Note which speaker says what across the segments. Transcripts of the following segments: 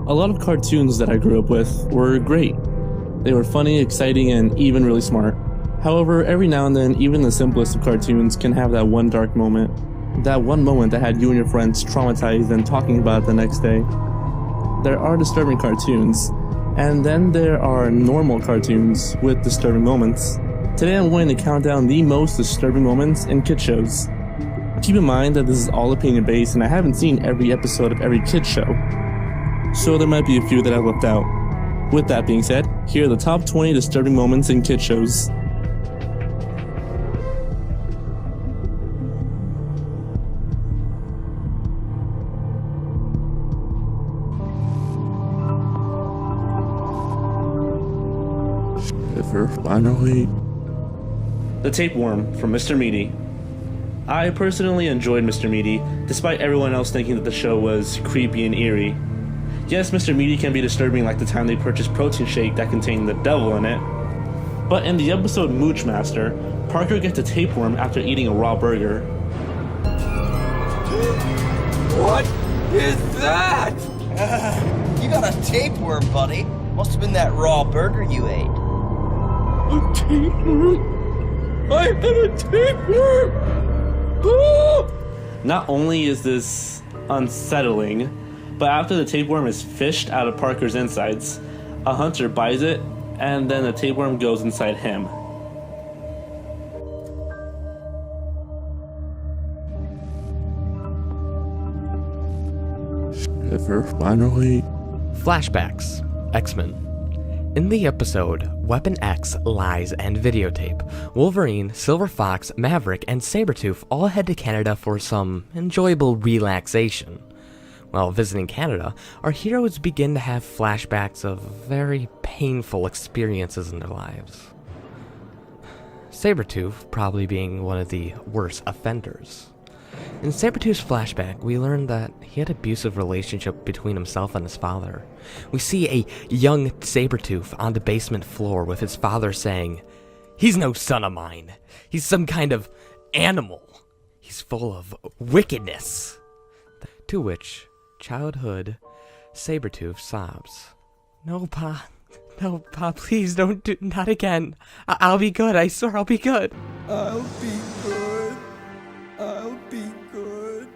Speaker 1: A lot of cartoons that I grew up with were great. They were funny, exciting, and even really smart. However, every now and then, even the simplest of cartoons can have that one dark moment. That one moment that had you and your friends traumatized and talking about it the next day. There are disturbing cartoons, and then there are normal cartoons with disturbing moments. Today I'm going to count down the most disturbing moments in kid shows. Keep in mind that this is all opinion based and I haven't seen every episode of every kid show, so there might be a few that I've left out. With that being said, here are the top 20 disturbing moments in kid shows. Finally, the tapeworm from Mr. Meaty. I personally enjoyed Mr. Meaty, despite everyone else thinking that the show was creepy and eerie. Yes, Mr. Meaty can be disturbing, like the time they purchased protein shake that contained the devil in it. But in the episode Mooch Master, Parker gets a tapeworm after eating a raw burger.
Speaker 2: What is that?
Speaker 3: You got a tapeworm, buddy. Must have been that raw burger you ate.
Speaker 2: A tapeworm? I had a tapeworm! Oh!
Speaker 1: Not only is this unsettling, but after the tapeworm is fished out of Parker's insides, a hunter buys it, and then the tapeworm goes inside him. Finally,
Speaker 4: Flashbacks, X-Men. In the episode Weapon X, Lies, and Videotape, Wolverine, Silver Fox, Maverick, and Sabretooth all head to Canada for some enjoyable relaxation. While visiting Canada, our heroes begin to have flashbacks of very painful experiences in their lives. Sabretooth probably being one of the worst offenders. In Sabretooth's flashback, we learn that he had an abusive relationship between himself and his father. We see a young Sabretooth on the basement floor with his father saying, "He's no son of mine. He's some kind of animal. He's full of wickedness." To which, childhood Sabretooth sobs, "No, Pa. No, Pa, please don't do, not again. I'll be good. I swear I'll be good."
Speaker 2: I'll be good. I'll be good.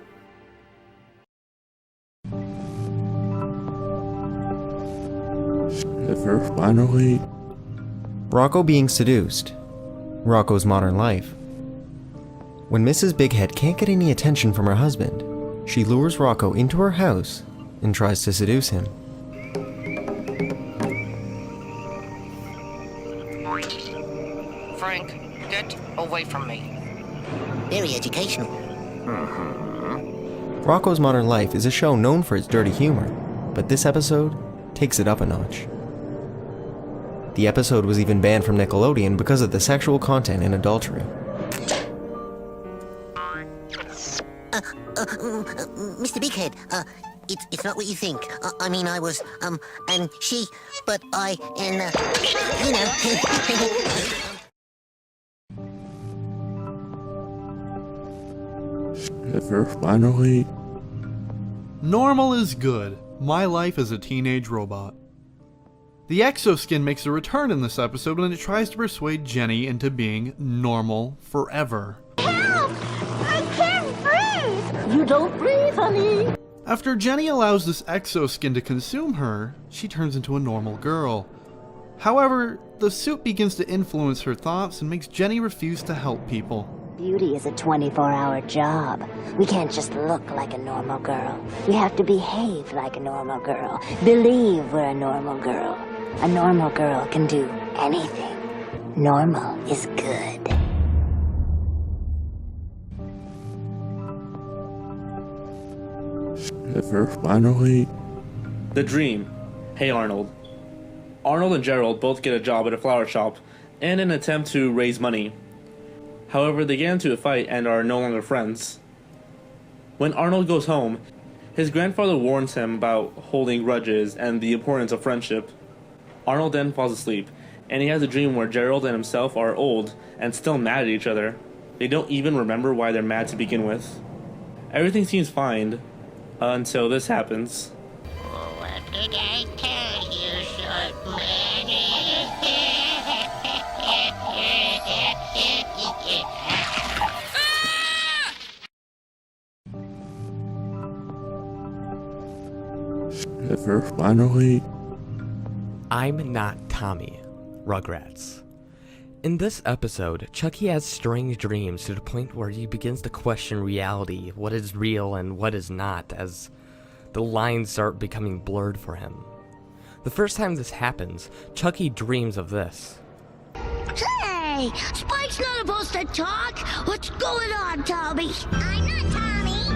Speaker 1: Finally,
Speaker 5: Rocco being seduced. Rocco's modern life. When Mrs. Bighead can't get any attention from her husband, she lures Rocco into her house and tries to seduce him.
Speaker 6: Frank, get away from me.
Speaker 7: Very educational.
Speaker 5: Rocco's Modern Life is a show known for its dirty humor, but this episode takes it up a notch. The episode was even banned from Nickelodeon because of the sexual content and adultery.
Speaker 7: Mr. Bighead, it's not what you think. I mean, I was, and she, but I, and, you know.
Speaker 1: Finally,
Speaker 8: Normal is good. My life as a teenage robot. The exoskin makes a return in this episode when it tries to persuade Jenny into being normal forever.
Speaker 9: Help! I can't breathe! You don't breathe, honey!
Speaker 8: After Jenny allows this exoskin to consume her, she turns into a normal girl. However, the suit begins to influence her thoughts and makes Jenny refuse to help people.
Speaker 9: Beauty is a 24-hour job. We can't just look like a normal girl. We have to behave like a normal girl. Believe we're a normal girl. A normal girl can do anything. Normal is good.
Speaker 1: Finally, The Dream. Hey Arnold. Arnold and Gerald both get a job at a flower shop in an attempt to raise money. However, they get into a fight and are no longer friends. When Arnold goes home, his grandfather warns him about holding grudges and the importance of friendship. Arnold then falls asleep, and he has a dream where Gerald and himself are old and still mad at each other. They don't even remember why they're mad to begin with. Everything seems fine until this happens.
Speaker 7: Oh, at
Speaker 6: Did I tell you, short
Speaker 1: Ever finally.
Speaker 4: I'm not Tommy, Rugrats. In this episode, Chucky has strange dreams to the point where he begins to question reality, what is real and what is not, as the lines start becoming blurred for him. The first time this happens, Chucky dreams of this.
Speaker 7: Hey, Spike's not supposed to talk. What's going on, Tommy? I'm not Tommy.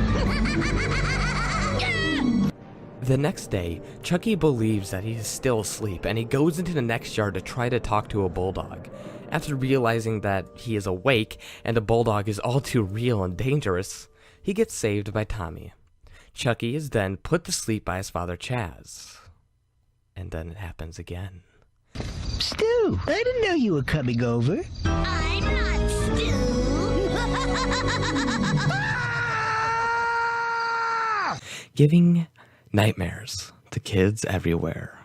Speaker 4: The next day, Chucky believes that he is still asleep and he goes into the next yard to try to talk to a bulldog. After realizing that he is awake and the bulldog is all too real and dangerous, he gets saved by Tommy. Chucky is then put to sleep by his father Chaz. And then it happens again.
Speaker 10: Stu, I didn't know you were coming over.
Speaker 7: I'm not Stu.
Speaker 4: Giving nightmares to kids everywhere.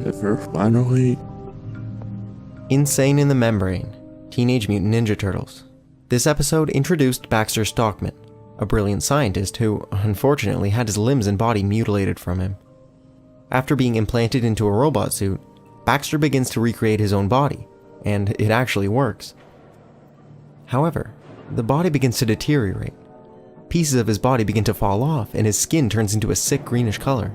Speaker 1: Ever finally.
Speaker 5: Insane in the Membrane, Teenage Mutant Ninja Turtles. This episode introduced Baxter Stockman, a brilliant scientist who, unfortunately, had his limbs and body mutilated from him. After being implanted into a robot suit, Baxter begins to recreate his own body, and it actually works. However, the body begins to deteriorate. Pieces of his body begin to fall off, and his skin turns into a sick greenish color.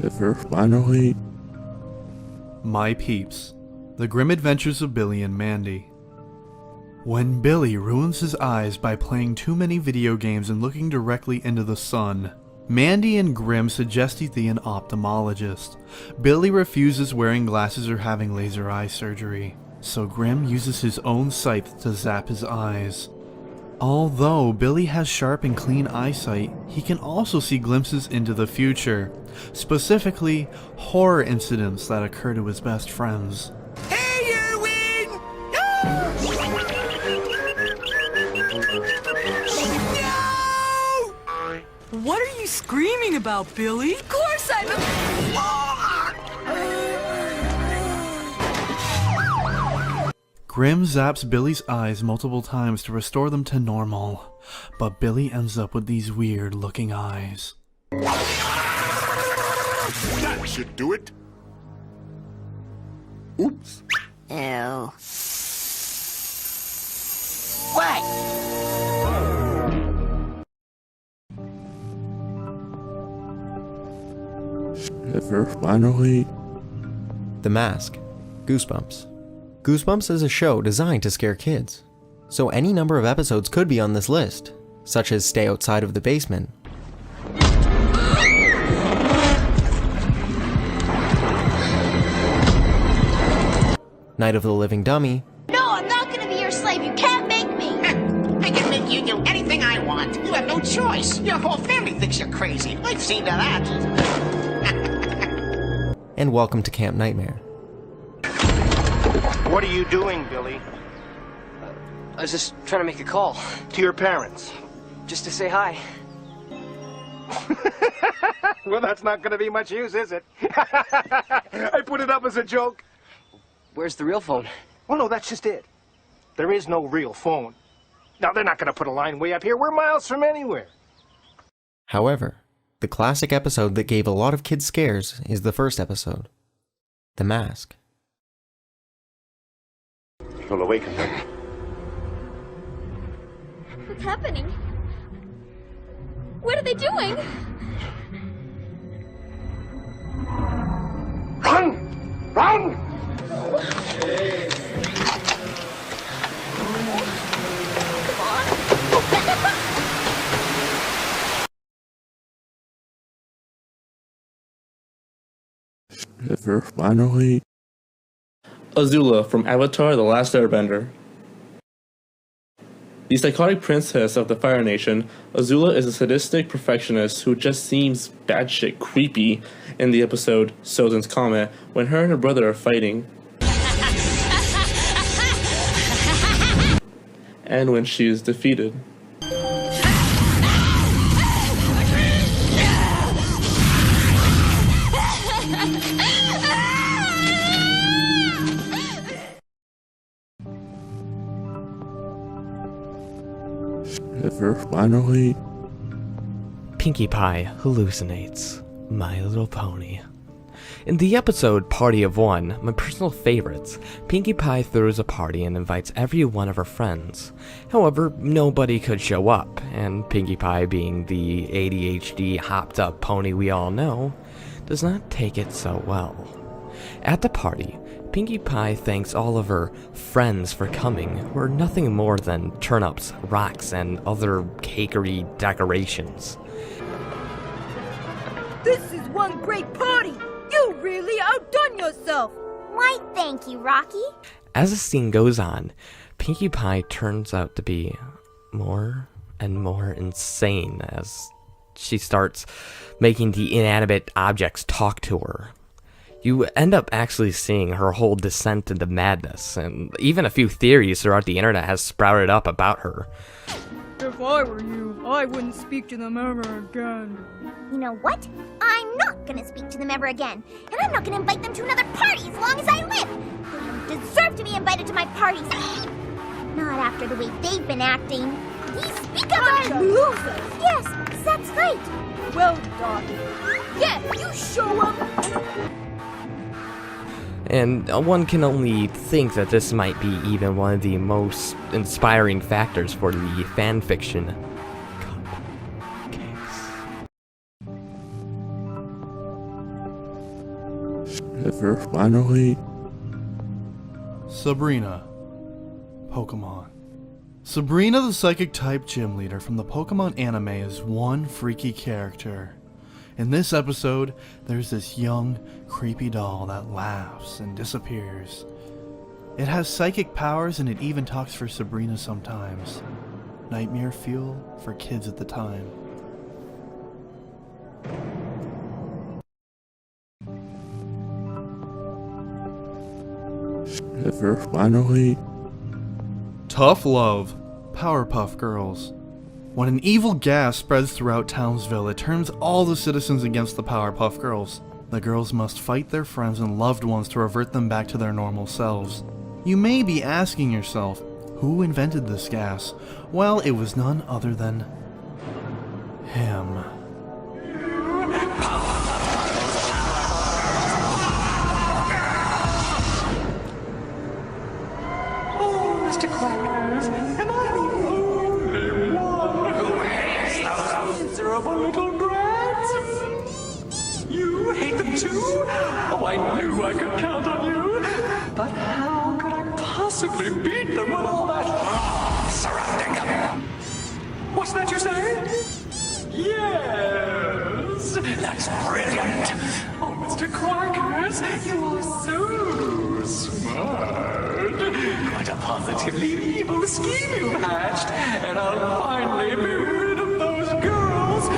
Speaker 1: Ever finally.
Speaker 8: My Peeps, The Grim Adventures of Billy and Mandy. When Billy ruins his eyes by playing too many video games and looking directly into the sun, Mandy and Grim suggest he see an ophthalmologist. Billy refuses wearing glasses or having laser eye surgery, so Grim uses his own scythe to zap his eyes. Although Billy has sharp and clean eyesight, he can also see glimpses into the future, specifically horror incidents that occur to his best friends.
Speaker 2: Hey, Erwin! No!
Speaker 11: What are you screaming about, Billy?
Speaker 2: Of course
Speaker 8: Grim zaps Billy's eyes multiple times to restore them to normal, but Billy ends up with these weird looking eyes.
Speaker 2: That should do it. Oops.
Speaker 7: Ew.
Speaker 6: What?
Speaker 1: Ever finally.
Speaker 5: The Mask, Goosebumps. Goosebumps is a show designed to scare kids, so any number of episodes could be on this list, such as Stay Outside of the Basement, Night of the Living Dummy,
Speaker 12: No, I'm not gonna be your slave. You can't make me.
Speaker 6: I can make you do anything I want. You have no choice. Your whole family thinks you're crazy. I've seen to that.
Speaker 5: and Welcome to Camp Nightmare.
Speaker 13: What are you doing, Billy?
Speaker 14: I was just trying to make a call.
Speaker 13: To your parents?
Speaker 14: Just to say hi.
Speaker 13: Well, that's not going to be much use, is it? I put it up as a joke.
Speaker 14: Where's the real phone?
Speaker 13: Well, no, that's just it. There is no real phone. Now, they're not going to put a line way up here. We're miles from anywhere.
Speaker 5: However, the classic episode that gave a lot of kids scares is the first episode, The Mask.
Speaker 13: You'll awaken her.
Speaker 12: What's happening? What are they doing?
Speaker 13: Run! Run!
Speaker 1: Ever finally. Azula from Avatar: The Last Airbender. The psychotic princess of the Fire Nation, Azula is a sadistic perfectionist who just seems batshit creepy in the episode Sozin's Comet when her and her brother are fighting. And when she is defeated. Ever finally?
Speaker 4: Pinkie Pie hallucinates My Little Pony. In the episode Party of One, my personal favorites, Pinkie Pie throws a party and invites every one of her friends. However, nobody could show up, and Pinkie Pie, being the ADHD hopped up pony we all know, does not take it so well. At the party, Pinkie Pie thanks all of her friends for coming, who are nothing more than turnips, rocks, and other cakery decorations.
Speaker 15: This is one great party! You really outdone yourself!
Speaker 12: Why, thank you, Rocky.
Speaker 4: As the scene goes on, Pinkie Pie turns out to be more and more insane as she starts making the inanimate objects talk to her. You end up actually seeing her whole descent into madness, and even a few theories throughout the internet has sprouted up about her.
Speaker 15: If I were you, I wouldn't speak to them ever again.
Speaker 12: You know what? I'm not gonna speak to them ever again. And I'm not gonna invite them to another party as long as I live. They don't deserve to be invited to my parties. Not after the way they've been acting. These speak-up losers. Yes, that's right.
Speaker 15: Well, Dottie. Yeah, you show up.
Speaker 4: And one can only think that this might be even one of the most inspiring factors for the fanfiction
Speaker 1: Ever finally?
Speaker 8: Sabrina. Pokemon. Sabrina the Psychic-type gym leader from the Pokemon anime is one freaky character. In this episode, there's this young, creepy doll that laughs and disappears. It has psychic powers and it even talks for Sabrina sometimes. Nightmare fuel for kids at the time.
Speaker 1: Ever finally?
Speaker 8: Tough Love. Powerpuff Girls. When an evil gas spreads throughout Townsville, it turns all the citizens against the Powerpuff Girls. The girls must fight their friends and loved ones to revert them back to their normal selves. You may be asking yourself, who invented this gas? Well, it was none other than him.
Speaker 16: Oh, Mr. Quackers, am I the only one who hates those miserable little brats? You hate them too? Oh, I knew I could count on you. But how could I possibly beat them with all that surrounding them? What's that you say? Yes, that's brilliant. Oh, Mr. Quackers, you are so smart. Quite a positively evil scheme you've hatched, and I'll finally be rid of those girls.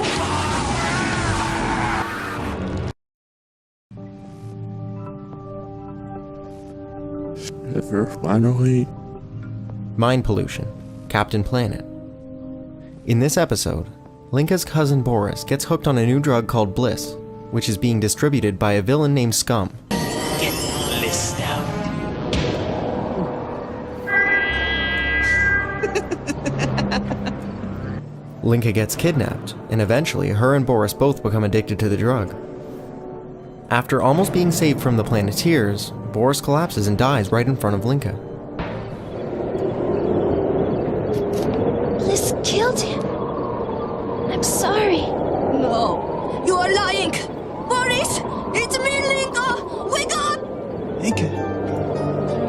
Speaker 1: Ever finally?
Speaker 5: Mind pollution. Captain Planet. In this episode, Linka's cousin Boris gets hooked on a new drug called Bliss, which is being distributed by a villain named Scum.
Speaker 16: Get Bliss now.
Speaker 5: Linka gets kidnapped, and eventually her and Boris both become addicted to the drug. After almost being saved from the Planeteers, Boris collapses and dies right in front of Linka.
Speaker 12: Bliss killed him. I'm sorry.
Speaker 15: No, you are lying. Boris, it's me, Linka. Wake up.
Speaker 10: Linka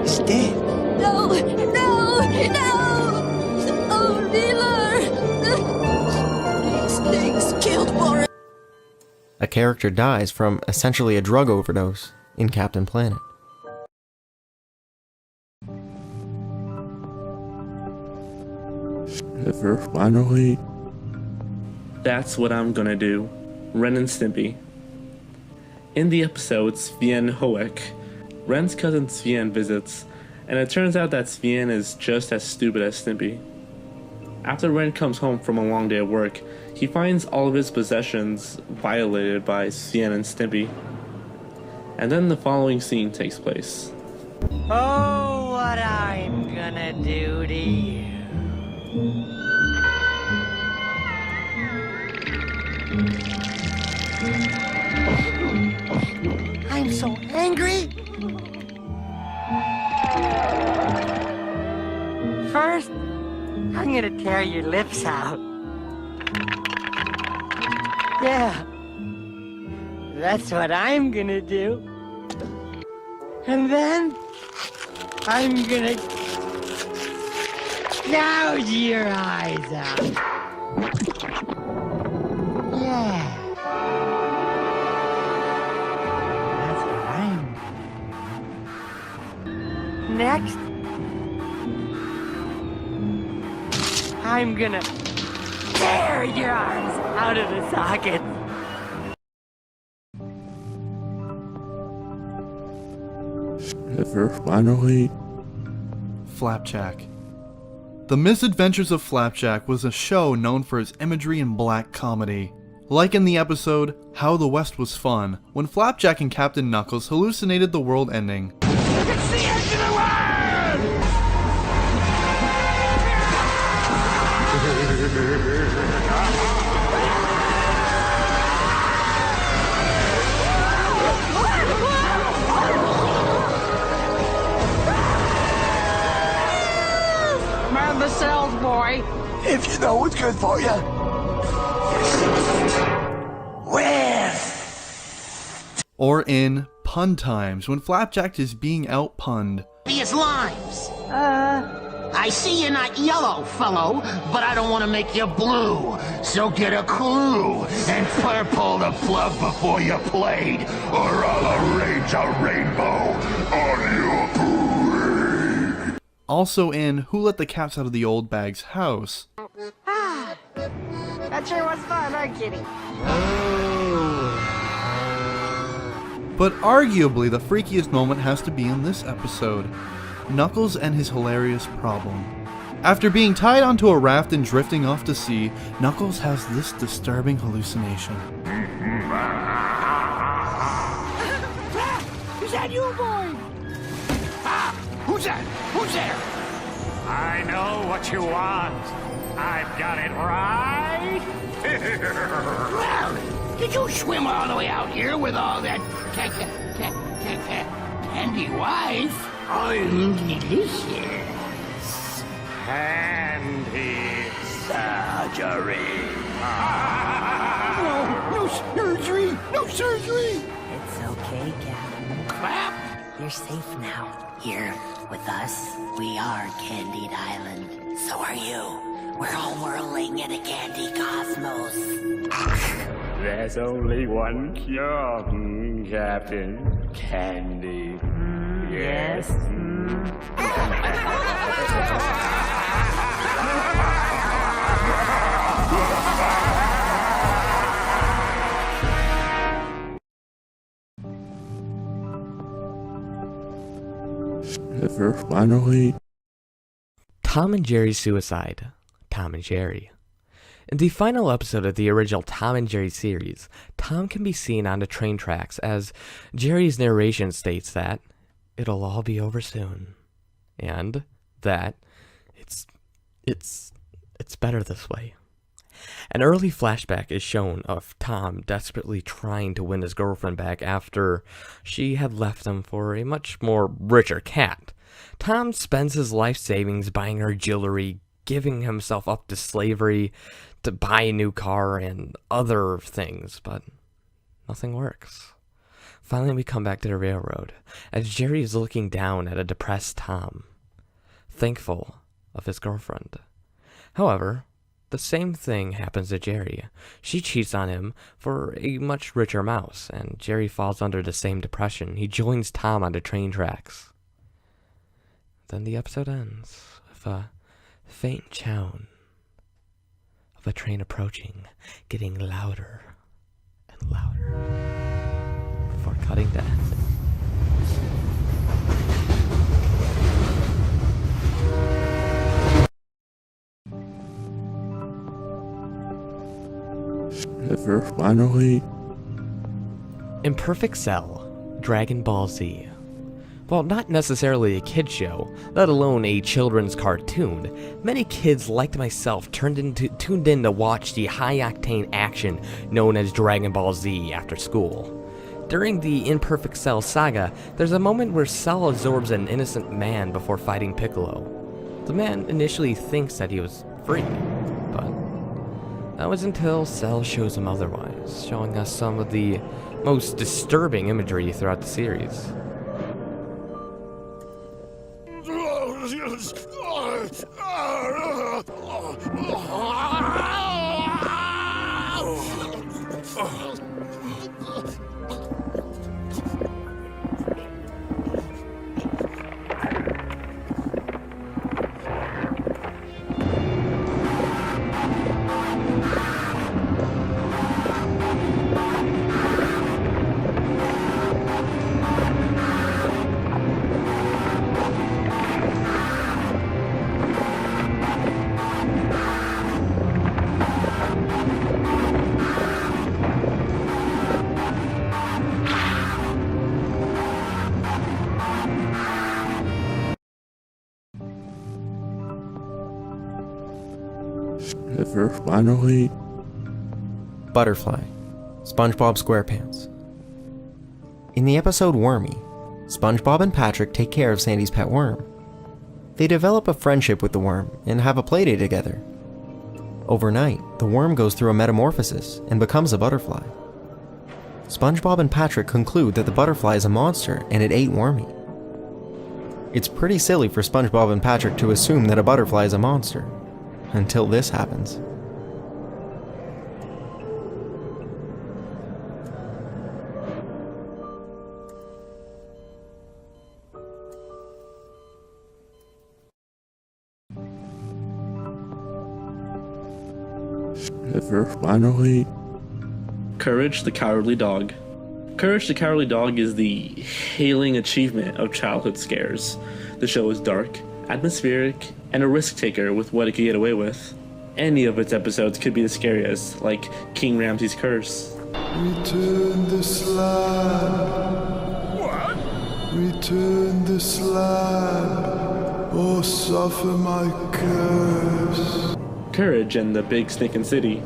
Speaker 10: is dead.
Speaker 15: No, no, no. Oh, dealer. Things killed Boris.
Speaker 5: A character dies from essentially a drug overdose in Captain Planet.
Speaker 1: Ever finally? That's what I'm gonna do. Ren and Stimpy. In the episode, Sven Hoek, Ren's cousin Sven visits, and it turns out that Sven is just as stupid as Stimpy. After Ren comes home from a long day at work, he finds all of his possessions violated by Sven and Stimpy. And then the following scene takes place.
Speaker 17: Oh, what I'm gonna do to you.
Speaker 7: I'm so angry.
Speaker 17: First, I'm gonna tear your lips out. Yeah, that's what I'm gonna do. And then, I'm gonna gouge your eyes out. Yeah. That's what I'm. Next, I'm gonna tear your arms out of the socket.
Speaker 1: Ever finally?
Speaker 8: Flapjack. The Misadventures of Flapjack was a show known for its imagery and black comedy. Like in the episode, How the West Was Fun, when Flapjack and Captain Knuckles hallucinated the world ending.
Speaker 16: It's the end of the world!
Speaker 6: Man the cells, boy.
Speaker 16: If you know what's good for you.
Speaker 8: Or in Pun Times, when Flapjack is being outpunned.
Speaker 6: His limes. I see you're not yellow, fellow, but I don't want to make you blue. So get a clue and purple the plug before you played, or I'll arrange a rainbow on your parade.
Speaker 8: Also in Who Let the Cats Out of the Old Bag's House.
Speaker 17: That sure was fun, huh, Kitty?
Speaker 8: But arguably the freakiest moment has to be in this episode. Knuckles and his hilarious problem. After being tied onto a raft and drifting off to sea, Knuckles has this disturbing hallucination.
Speaker 16: Is that you, boy? Who's that? Who's there? I know what you want. I've got it right here.
Speaker 6: Well, did you swim all the way out here with all that candy wife? I'm delicious.
Speaker 16: Handy surgery.
Speaker 6: No surgery! No surgery!
Speaker 18: It's okay, Captain.
Speaker 6: Crap!
Speaker 18: You're safe now. Here with us, we are Candied Island. So are you. We're all whirling in a candy cosmos.
Speaker 16: There's only one cure, Captain. Candy. Yes.
Speaker 1: Ever finally?
Speaker 4: Tom and Jerry's suicide. Tom and Jerry. In the final episode of the original Tom and Jerry series, Tom can be seen on the train tracks as Jerry's narration states that it'll all be over soon, and that it's better this way. An early flashback is shown of Tom desperately trying to win his girlfriend back after she had left him for a much more richer cat. Tom spends his life savings buying her jewelry, giving himself up to slavery, to buy a new car and other things, but nothing works. Finally, we come back to the railroad, as Jerry is looking down at a depressed Tom, thankful of his girlfriend. However, the same thing happens to Jerry. She cheats on him for a much richer mouse, and Jerry falls under the same depression. He joins Tom on the train tracks. Then the episode ends with a faint chown the train approaching, getting louder and louder, before cutting to end.
Speaker 1: Ever finally?
Speaker 4: Imperfect Cell, Dragon Ball Z. While not necessarily a kid show, let alone a children's cartoon, many kids like myself tuned in to watch the high-octane action known as Dragon Ball Z after school. During the Imperfect Cell saga, there's a moment where Cell absorbs an innocent man before fighting Piccolo. The man initially thinks that he was free, but that was until Cell shows him otherwise, showing us some of the most disturbing imagery throughout the series.
Speaker 1: Ever finally?
Speaker 5: Butterfly, SpongeBob SquarePants. In the episode Wormy, SpongeBob and Patrick take care of Sandy's pet worm. They develop a friendship with the worm and have a playdate together. Overnight, the worm goes through a metamorphosis and becomes a butterfly. SpongeBob and Patrick conclude that the butterfly is a monster and it ate Wormy. It's pretty silly for SpongeBob and Patrick to assume that a butterfly is a monster, until this happens.
Speaker 1: Ever finally? Courage the Cowardly Dog. Courage the Cowardly Dog is the hailing achievement of childhood scares. The show is dark, atmospheric, and a risk taker with what it could get away with. Any of its episodes could be the scariest, like King Ramses' Curse.
Speaker 16: Return the slab. What? Return the slab, or suffer my curse.
Speaker 1: Courage and the Big Stinkin' City.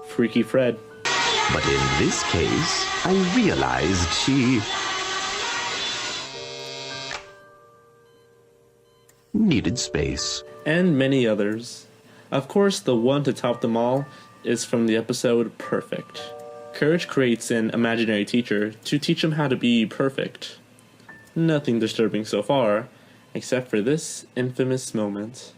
Speaker 1: Freaky Fred.
Speaker 19: But in this case, I realized she needed space.
Speaker 1: And many others. Of course, the one to top them all is from the episode Perfect. Courage creates an imaginary teacher to teach him how to be perfect. Nothing disturbing so far, except for this infamous moment.